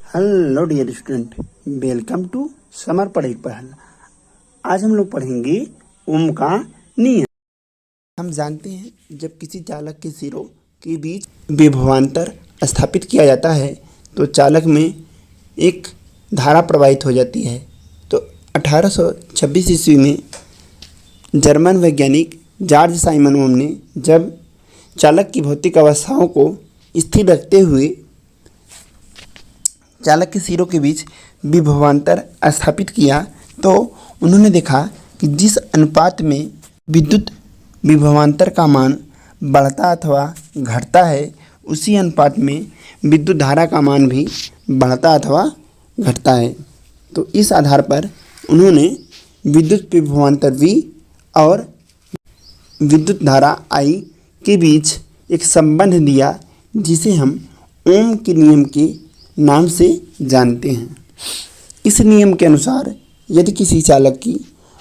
Hello dear student, welcome to summer पढ़ाई पहल। आज हम लोग पढ़ेंगे ओम का नियम। हम जानते हैं जब किसी चालक के सिरों के बीच विभवांतर स्थापित किया जाता है तो चालक में एक धारा प्रवाहित हो जाती है। तो 1826 ईस्वी में जर्मन वैज्ञानिक जॉर्ज साइमन ओम ने जब चालक की भौतिक अवस्थाओं को स्थिर रखते हुए चालक के सिरों के बीच विभवांतर स्थापित किया तो उन्होंने देखा कि जिस अनुपात में विद्युत विभवांतर का मान बढ़ता अथवा घटता है उसी अनुपात में विद्युत धारा का मान भी बढ़ता अथवा घटता है। तो इस आधार पर उन्होंने विद्युत विभवांतर V और विद्युत धारा I के बीच एक संबंध दिया जिसे हम ओम के नियम के नाम से जानते हैं। इस नियम के अनुसार यदि किसी चालक की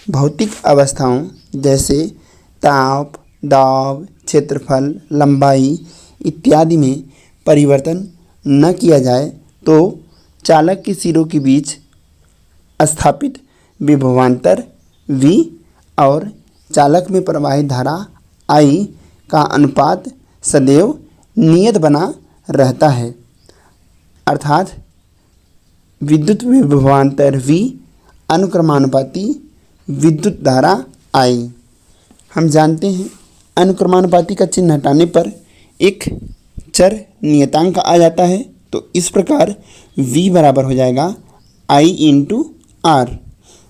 भौतिक अवस्थाओं जैसे ताप, दाब, क्षेत्रफल, लंबाई इत्यादि में परिवर्तन न किया जाए तो चालक के सिरों के बीच स्थापित विभवांतर V और चालक में प्रवाहित धारा I का अनुपात सदैव नियत बना रहता है, अर्थात विद्युत विभवांतर V अनुक्रमानुपाती विद्युत धारा I। हम जानते हैं अनुक्रमानुपाती का चिन्ह हटाने पर एक चर नियतांक आ जाता है। तो इस प्रकार V बराबर हो जाएगा I इंटू R,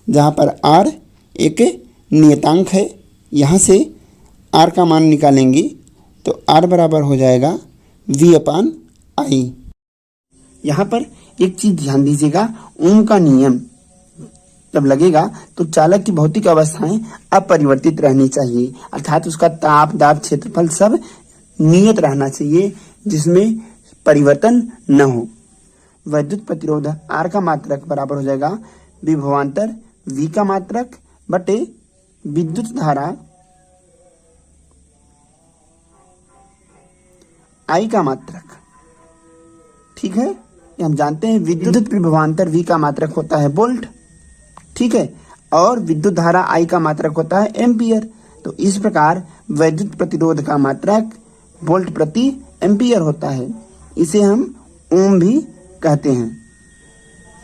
जहाँ पर R एक नियतांक है। यहाँ से R का मान निकालेंगे तो R बराबर हो जाएगा V अपान I। यहाँ पर एक चीज ध्यान दीजिएगा, ओम का नियम जब लगेगा तो चालक की भौतिक अवस्थाएं अपरिवर्तित रहनी चाहिए, अर्थात उसका ताप, दाब, क्षेत्रफल सब नियत रहना चाहिए जिसमें परिवर्तन न हो। विद्युत प्रतिरोध R का मात्रक बराबर हो जाएगा विभवांतर V का मात्रक बटे विद्युत धारा I का मात्रक। ठीक है, हम जानते हैं विद्युत विभवांतर V का मात्रक होता है वोल्ट, ठीक है, और विद्युत धारा I का मात्रक होता है एम्पियर। तो इस प्रकार विद्युत प्रतिरोध का मात्रक वोल्ट प्रति एम्पियर होता है, इसे हम ओम भी कहते हैं।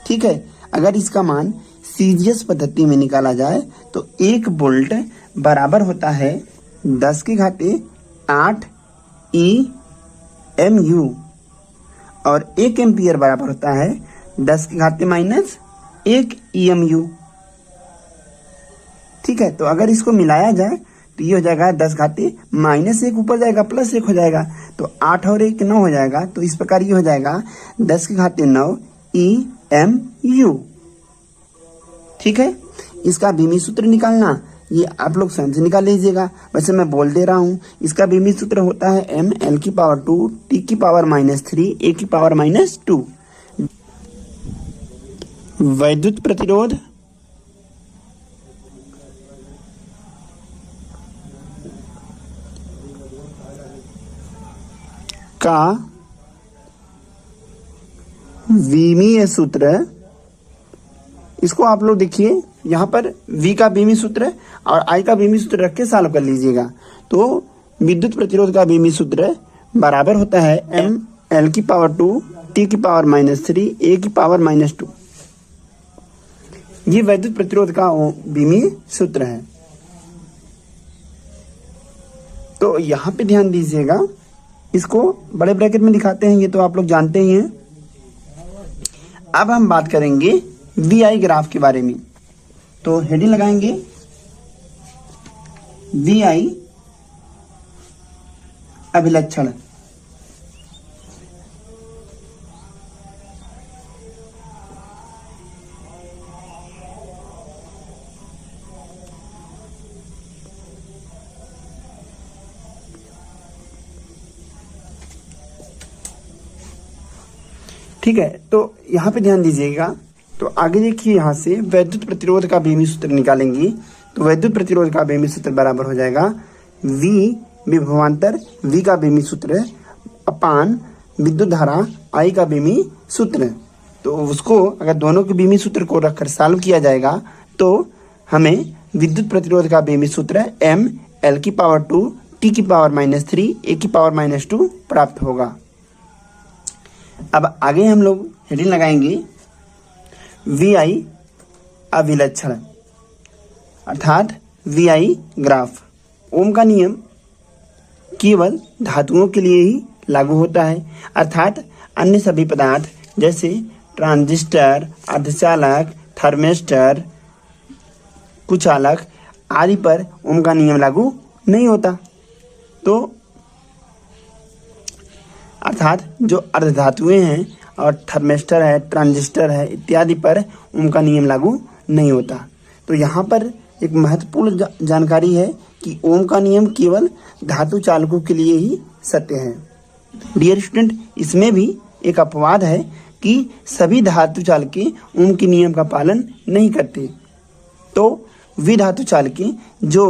ठीक है, अगर इसका मान सीजीएस पद्धति में निकाला जाए तो 1 वोल्ट बराबर होता है 10⁸ EMU और 1 एम्पियर बराबर होता है 10⁻⁻1 EMU। ठीक है, तो अगर इसको मिलाया जाए तो ये हो जाएगा 10⁻⁻1 ऊपर जाएगा +1 हो जाएगा, तो 8 और 1 9 हो जाएगा। तो इस प्रकार ये हो जाएगा 10⁹ EMU। ठीक है, इसका बीमी सूत्र निकालना ये आप लोग स्वयं से निकाल लीजिएगा, वैसे मैं बोल दे रहा हूँ। इसका बीमी सूत्र होता है mL⁻2 T⁻³ A⁻²। विद्युत प्रतिरोध का विमीय सूत्र, इसको आप लोग देखिए यहाँ पर V का बीमी सूत्र और I का बीमी सूत्र रख के सॉल्व कर लीजिएगा। तो विद्युत प्रतिरोध का बीमी सूत्र बराबर होता है mL⁻2 T⁻³ A⁻²। ये विद्युत प्रतिरोध का बीमी सूत्र है। तो यहाँ पे ध्यान दीजिएगा, इसको बड़े ब्रैकेट में दिखाते हैं, ये तो आप लोग जानते ही हैं। अब हम बात करेंगे VI ग्राफ के बारे में। तो हेडिंग लगाएंगे VI अभिलक्षण। ठीक है, तो यहाँ पे ध्यान दीजिएगा। तो आगे देखिए, यहाँ से विद्युत प्रतिरोध का बीमी सूत्र निकालेंगे। तो विद्युत प्रतिरोध का बीमी सूत्र बराबर हो जाएगा V विभवांतर V का बीमी सूत्र अपान विद्युत धारा I का बीमी सूत्र। तो उसको अगर दोनों के बीमी सूत्र को रखकर सॉल्व किया जाएगा तो हमें विद्युत प्रतिरोध का बीमी सूत्र m L⁻², T⁻³ A⁻² प्राप्त होगा। अब आगे हम लोग हेडिंग लगाएंगे VI अभिलक्षण, अर्थात VI ग्राफ। ओम का नियम केवल धातुओं के लिए ही लागू होता है, अर्थात अन्य सभी पदार्थ जैसे ट्रांजिस्टर, अर्धचालक, थर्मिस्टर, कुचालक आदि पर ओम का नियम लागू नहीं होता। तो अर्थात जो अर्धधातुएं हैं और थर्मिस्टर है, ट्रांजिस्टर है इत्यादि पर ओम का नियम लागू नहीं होता। तो यहाँ पर एक महत्वपूर्ण जानकारी है कि ओम का नियम केवल धातु चालकों के लिए ही सत्य है। डियर स्टूडेंट, इसमें भी एक अपवाद है कि सभी धातु चालकें ओम के नियम का पालन नहीं करते। तो वे धातु चालकें जो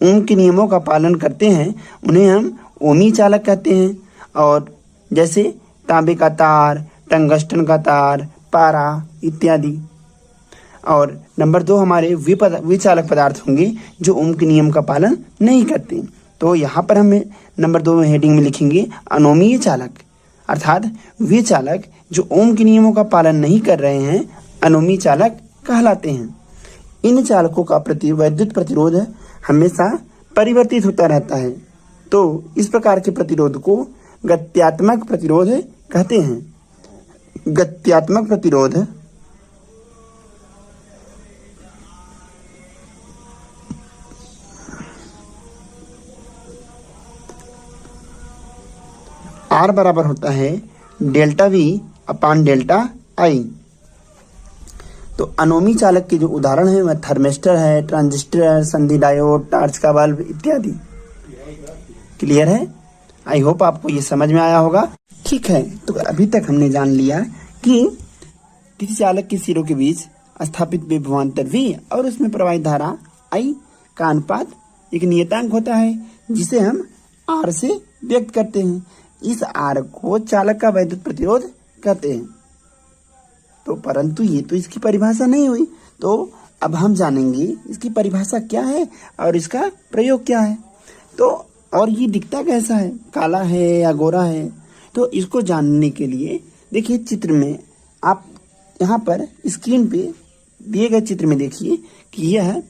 ओम के नियमों का पालन करते हैं उन्हें हम ओमी चालक कहते हैं। और जैसे तांबे का तार, टंगस्टन का तार, पारा इत्यादि। और नंबर 2 हमारे वे चालक पदार्थ होंगे जो ओम के नियम का पालन नहीं करते। तो यहाँ पर हमें नंबर 2 में हेडिंग में लिखेंगे अनोमीय चालक, अर्थात वे चालक जो ओम के नियमों का पालन नहीं कर रहे हैं अनोमी चालक कहलाते हैं। इन चालकों का विद्युत प्रतिरोध हमेशा परिवर्तित होता रहता है। तो इस प्रकार के प्रतिरोध को गत्यात्मक प्रतिरोध कहते हैं। गत्यात्मक प्रतिरोध R बराबर होता है ΔV/ΔI। तो अनोमी चालक के जो उदाहरण हैं वह थर्मिस्टर है, ट्रांजिस्टर, संधि डायोड, टार्च का बल्ब इत्यादि। क्लियर है? आई होप आपको ये समझ में आया होगा। ठीक है, तो अभी तक हमने जान लिया कि किसी चालक के सिरों के बीच स्थापित विभवांतर V और उसमें प्रवाहित धारा I का अनुपात एक नियतांक होता है जिसे हम R से व्यक्त करते हैं। इस R को चालक का वैद्युत प्रतिरोध कहते हैं। तो परंतु ये तो इसकी परिभाषा नहीं हुई। तो अब हम जानेंगे इसकी परिभाषा क्या है और इसका प्रयोग क्या है। तो और ये दिखता कैसा है, काला है या गोरा है। तो इसको जानने के लिए देखिए चित्र में, आप यहाँ पर स्क्रीन पे दिए गए चित्र में देखिए कि यह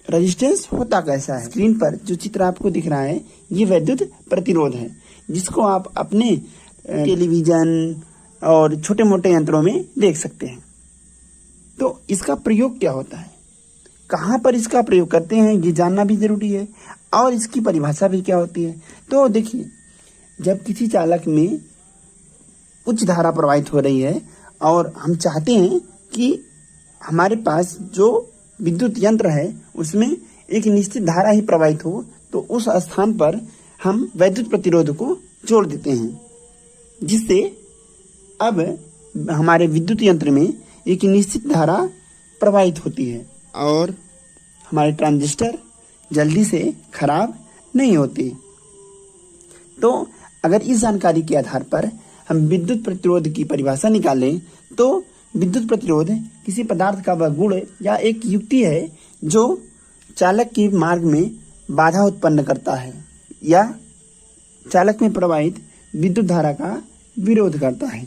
रेजिस्टेंस होता कैसा है। स्क्रीन पर जो चित्र आपको दिख रहा है ये वैद्युत प्रतिरोध है, जिसको आप अपने टेलीविजन और छोटे मोटे यंत्रों में देख सकते हैं। तो इसका प्रयोग क्या होता है, कहाँ पर इसका प्रयोग करते हैं, ये जानना भी जरूरी है। और इसकी परिभाषा भी क्या होती है। तो देखिए, जब किसी चालक में उच्च धारा प्रवाहित हो रही है और हम चाहते हैं कि हमारे पास जो विद्युत यंत्र है उसमें एक निश्चित धारा ही प्रवाहित हो, तो उस स्थान पर हम वैद्युत प्रतिरोध को जोड़ देते हैं, जिससे अब हमारे विद्युत यंत्र में एक निश्चित धारा प्रवाहित होती है और हमारे ट्रांजिस्टर जल्दी से खराब नहीं होते। तो अगर इस जानकारी के आधार पर हम विद्युत प्रतिरोध की परिभाषा निकालें तो विद्युत प्रतिरोध किसी पदार्थ का वह गुण या एक युक्ति है जो चालक के मार्ग में बाधा उत्पन्न करता है या चालक में प्रवाहित विद्युत धारा का विरोध करता है।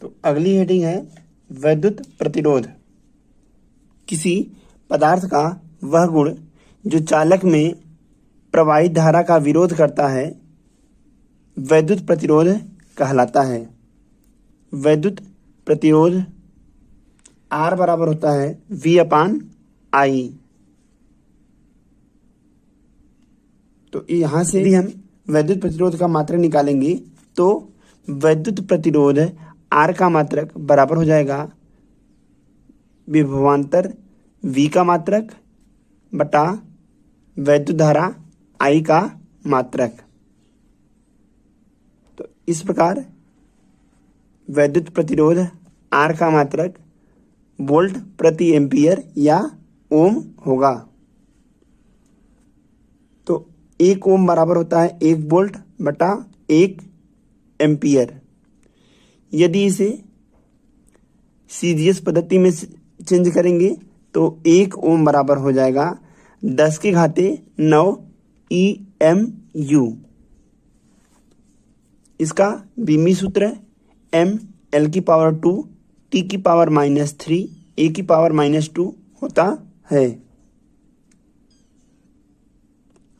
तो अगली हेडिंग है वैद्युत प्रतिरोध। किसी पदार्थ का वह गुण जो चालक में प्रवाहित धारा का विरोध करता है वैद्युत प्रतिरोध कहलाता है। वैद्युत प्रतिरोध R बराबर होता है V/I। तो यहाँ से भी हम वैद्युत प्रतिरोध का मात्रक निकालेंगे तो वैद्युत प्रतिरोध R का मात्रक बराबर हो जाएगा विभवांतर V का मात्रक बटा वैद्युत धारा I का मात्रक। तो इस प्रकार वैद्युत प्रतिरोध R का मात्रक वोल्ट प्रति एम्पियर या ओम होगा। तो 1 ओम बराबर होता है 1 वोल्ट बटा 1 एम्पियर। यदि इसे सीजीएस पद्धति में चेंज करेंगे तो 1 ओम बराबर हो जाएगा 10⁹ EMU। इसका बीमी सूत्र M L⁻², T⁻³ A⁻² होता है।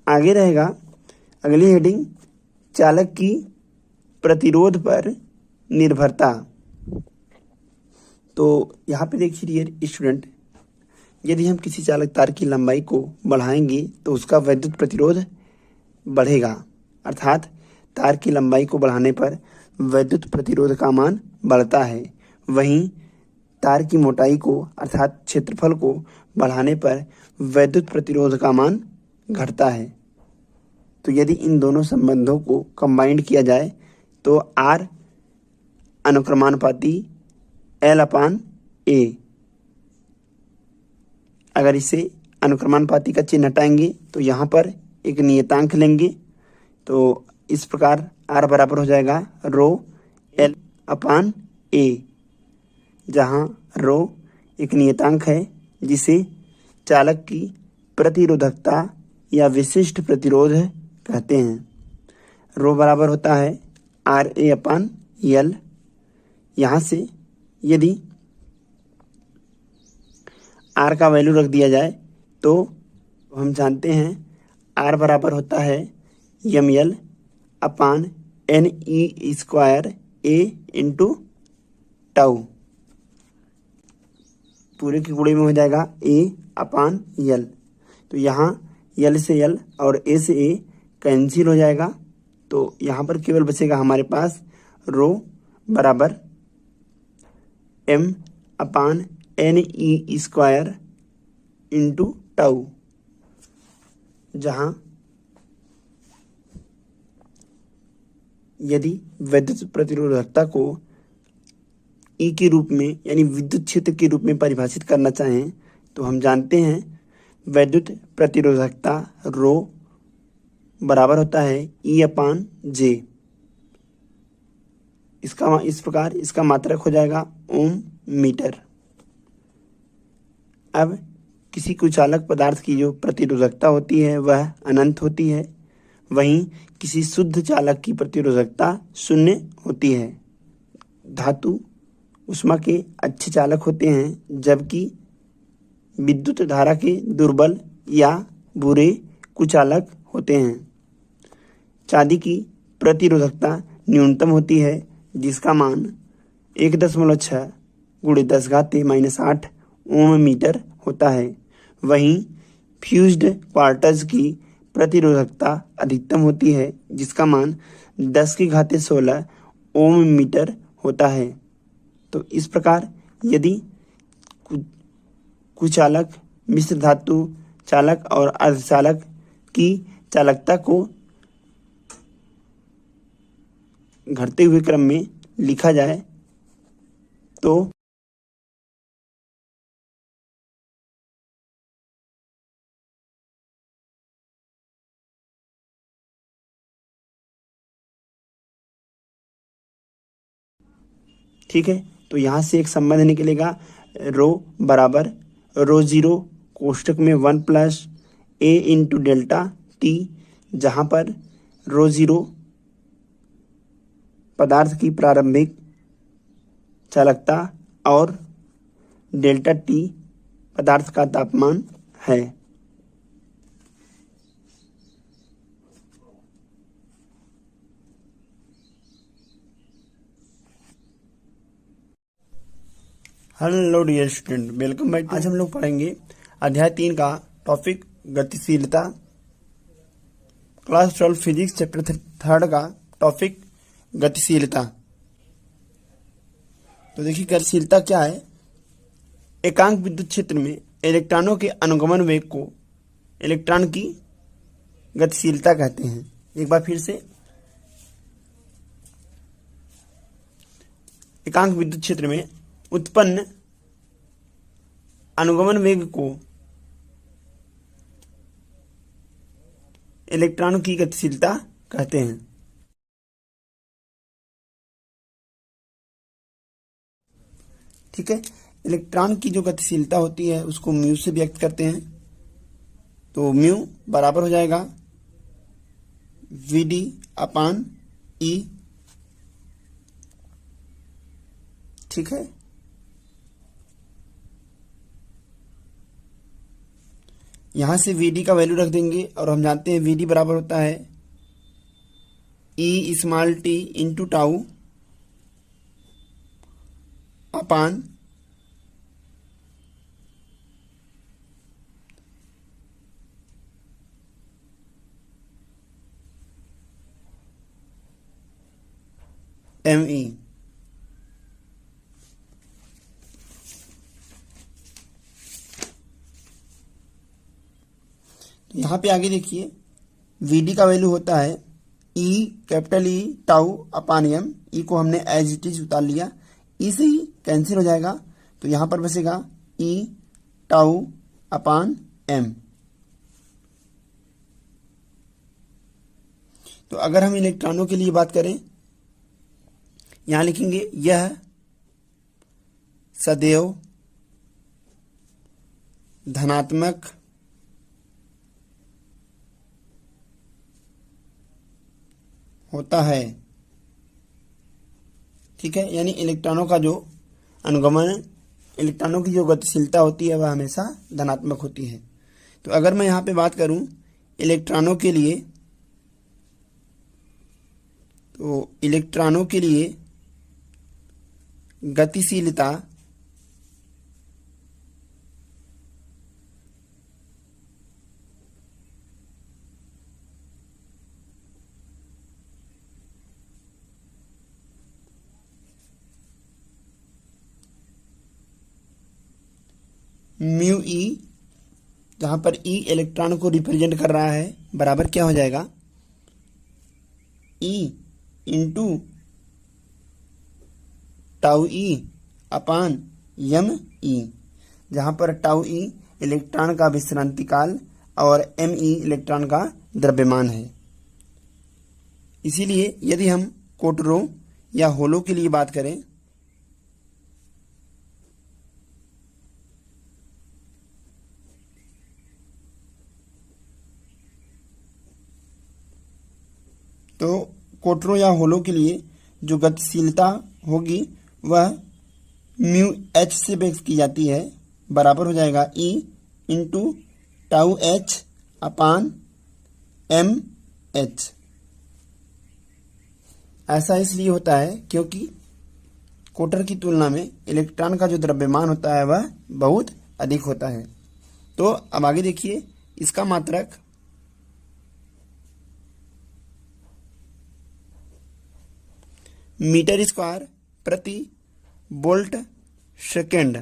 आगे रहेगा अगली हेडिंग, चालक की प्रतिरोध पर निर्भरता। तो यहाँ पे देखिए डियर स्टूडेंट, यदि हम किसी चालक तार की लंबाई को बढ़ाएंगे तो उसका वैद्युत प्रतिरोध बढ़ेगा, अर्थात तार की लंबाई को बढ़ाने पर वैद्युत प्रतिरोध का मान बढ़ता है। वहीं तार की मोटाई को अर्थात क्षेत्रफल को बढ़ाने पर वैद्युत प्रतिरोध का मान घटता है। तो यदि इन दोनों संबंधों को कंबाइंड किया जाए तो R अनुक्रमानुपाती L/A। अगर इसे अनुक्रमानुपाती का चिन्ह हटाएंगे तो यहाँ पर एक नियतांक लेंगे, तो इस प्रकार R बराबर हो जाएगा ρL/A, जहाँ ρ एक नियतांक है जिसे चालक की प्रतिरोधकता या विशिष्ट प्रतिरोध कहते हैं। ρ बराबर होता है RA/L। यहाँ से यदि R का वैल्यू रख दिया जाए तो हम जानते हैं R बराबर होता है mL/ne² A इंटू टाउ। पूरे के गुणे में हो जाएगा A/L। तो यहाँ L से L और A से A कैंसिल हो जाएगा, तो यहाँ पर केवल बचेगा हमारे पास ρ बराबर m/ne² इंटू टाउ, जहाँ यदि वैद्युत प्रतिरोधकता को E के रूप में यानी विद्युत क्षेत्र के रूप में परिभाषित करना चाहें तो हम जानते हैं वैद्युत प्रतिरोधकता ρ बराबर होता है E/J। इस प्रकार इसका मात्रक हो जाएगा ओम मीटर। अब किसी कुचालक पदार्थ की जो प्रतिरोधकता होती है वह अनंत होती है, वहीं किसी शुद्ध चालक की प्रतिरोधकता 0 होती है। धातु ऊष्मा के अच्छे चालक होते हैं, जबकि विद्युत धारा के दुर्बल या बुरे कुचालक होते हैं। चांदी की प्रतिरोधकता न्यूनतम होती है, जिसका मान 1.6 × 10⁻⁸ ओम मीटर होता है। वहीं फ्यूज्ड क्वार्टज की प्रतिरोधकता अधिकतम होती है, जिसका मान 10⁻16 ओम मीटर होता है। तो इस प्रकार यदि कुचालक, मिश्र धातु चालक और अर्धचालक की चालकता को घटते हुए क्रम में लिखा जाए तो ठीक है। तो यहाँ से एक संबंध निकलेगा, ρ बराबर ρ0 कोष्टक में 1 + A इंटू डेल्टा T, जहाँ पर ρ0 पदार्थ की प्रारंभिक चालकता और डेल्टा T पदार्थ का तापमान है। Hello dear student, welcome back. आज हम लोग पढ़ेंगे अध्याय 3 का टॉपिक गतिशीलता, क्लास 12 फिजिक्स चैप्टर 3 का टॉपिक गतिशीलता। तो देखिए गतिशीलता क्या है। एकांक विद्युत क्षेत्र में इलेक्ट्रॉनों के अनुगमन वेग को इलेक्ट्रॉन की गतिशीलता कहते हैं। एक बार फिर से, एकांक विद्युत क्षेत्र में उत्पन्न अनुगमन वेग को इलेक्ट्रॉन की गतिशीलता कहते हैं। ठीक है। इलेक्ट्रॉन की जो गतिशीलता होती है उसको म्यू से व्यक्त करते हैं, तो म्यू बराबर हो जाएगा वी डी अपान ई। ठीक है, यहां से वी डी का वैल्यू रख देंगे और हम जानते हैं वी डी बराबर होता है ई स्मॉल टी इंटू टाउ अपान एम ई। यहां पे आगे देखिए वी डी का वैल्यू होता है ई कैपिटल ई टाउ अपान एम। ई को हमने एज इट इज उतार लिया, ई से ही कैंसिल हो जाएगा, तो यहां पर बचेगा ई टाउ अपान एम। तो अगर हम इलेक्ट्रॉनों के लिए बात करें, यहां लिखेंगे यह सदैव धनात्मक होता है। ठीक है, यानी इलेक्ट्रॉनों का जो अनुगमन, इलेक्ट्रॉनों की जो गतिशीलता होती है वह हमेशा धनात्मक होती है। तो अगर मैं यहां पे बात करूं इलेक्ट्रॉनों के लिए, तो इलेक्ट्रॉनों के लिए गतिशीलता म्यू ई, जहां पर ई इलेक्ट्रॉन को रिप्रेजेंट कर रहा है, बराबर क्या हो जाएगा ई इंटू टाउ ई अपान यम ई, जहां पर टाउ ई इलेक्ट्रॉन का विश्रांति काल और एम ई इलेक्ट्रॉन का द्रव्यमान है। इसीलिए यदि हम कोटरों या होलों के लिए बात करें, तो कोटरों या होलों के लिए जो गतिशीलता होगी वह म्यू एच से व्यक्त की जाती है, बराबर हो जाएगा ई इंटू टाउ एच अपान एम एच। ऐसा इसलिए होता है क्योंकि कोटर की तुलना में इलेक्ट्रॉन का जो द्रव्यमान होता है वह बहुत अधिक होता है। तो अब आगे देखिए, इसका मात्रक मीटर स्क्वायर प्रति वोल्ट सेकेंड,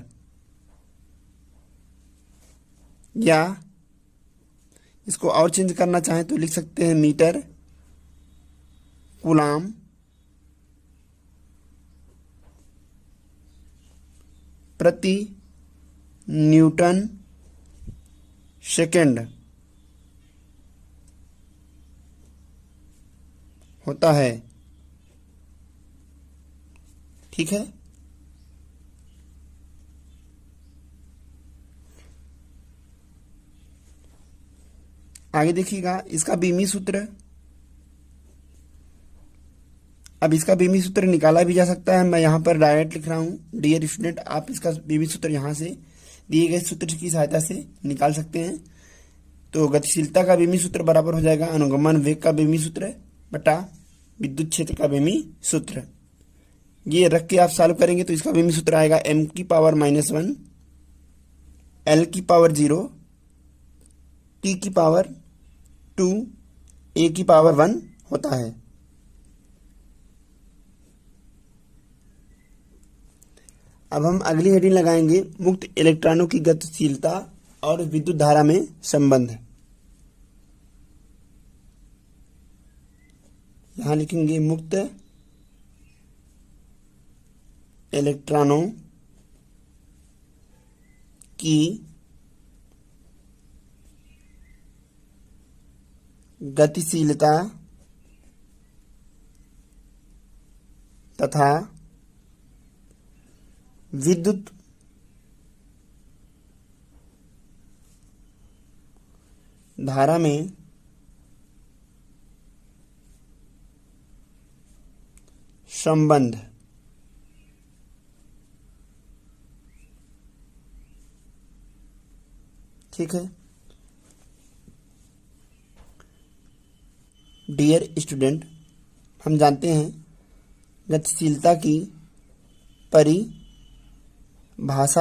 या इसको और चेंज करना चाहें तो लिख सकते हैं मीटर कूलाम प्रति न्यूटन सेकेंड होता है। ठीक है, आगे देखिएगा इसका बीमी सूत्र। अब इसका बीमी सूत्र निकाला भी जा सकता है, मैं यहां पर डायरेक्ट लिख रहा हूं। डियर स्टूडेंट, आप इसका बीमी सूत्र यहां से दिए गए सूत्र की सहायता से निकाल सकते हैं। तो गतिशीलता का बीमी सूत्र बराबर हो जाएगा अनुगमन वेग का बीमी सूत्र बटा विद्युत क्षेत्र का बीमी सूत्र। ये रख के आप सॉल्व करेंगे तो इसका बीमी सूत्र आएगा m की पावर -1 l की पावर 0 t की पावर 2 a की पावर 1 होता है। अब हम अगली हेडिंग लगाएंगे मुक्त इलेक्ट्रॉनों की गतिशीलता और विद्युत धारा में संबंध। यहां लिखेंगे मुक्त इलेक्ट्रॉनों की गतिशीलता तथा विद्युत धारा में संबंध। ठीक है। डियर स्टूडेंट, हम जानते हैं गतिशीलता की परिभाषा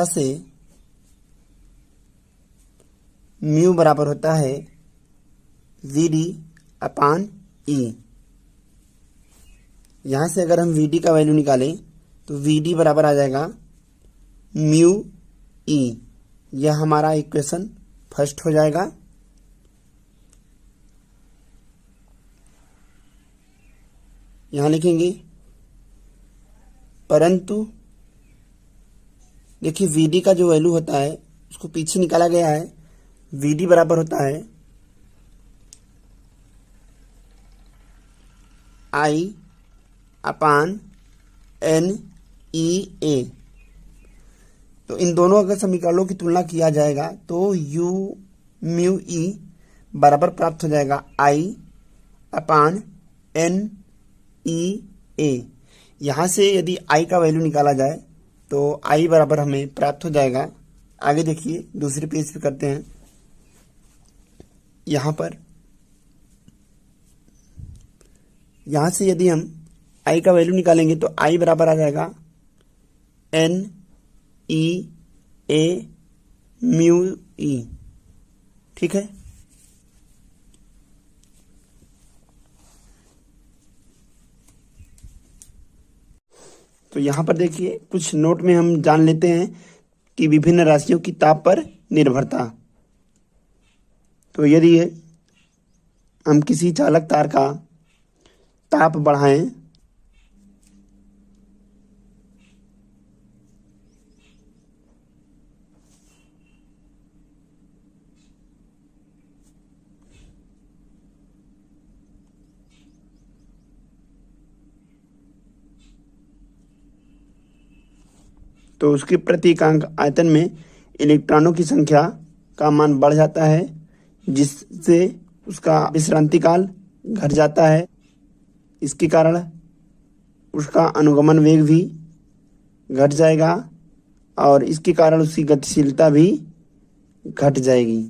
से म्यू बराबर होता है वी अपान ई। यहाँ से अगर हम वी डी का वैल्यू निकालें तो वी डी बराबर आ जाएगा म्यू ई। यह हमारा इक्वेशन फर्स्ट हो जाएगा। यहाँ लिखेंगे, परंतु देखिए वी डी का जो वैल्यू होता है उसको पीछे निकाला गया है। वी डी बराबर होता है आई अपान एन ई ए। तो इन दोनों अगर समीकरणों की तुलना किया जाएगा तो यू म्यू ई बराबर प्राप्त हो जाएगा आई अपान एन ई ए। यहाँ से यदि आई का वैल्यू निकाला जाए तो आई बराबर हमें प्राप्त हो जाएगा। आगे देखिए दूसरे पेज पे करते हैं। यहाँ से यदि हम आई का वैल्यू निकालेंगे तो आई बराबर आ जाएगा एन ई ए म्यू ई। ठीक है। तो यहाँ पर देखिए कुछ नोट में हम जान लेते हैं कि विभिन्न राशियों की ताप पर निर्भरता। तो यदि हम किसी चालक तार का ताप बढ़ाएं तो उसके प्रति इकांक आयतन में इलेक्ट्रॉनों की संख्या का मान बढ़ जाता है, जिससे उसका विश्रांति काल घट जाता है। इसके कारण उसका अनुगमन वेग भी घट जाएगा और इसके कारण उसकी गतिशीलता भी घट जाएगी।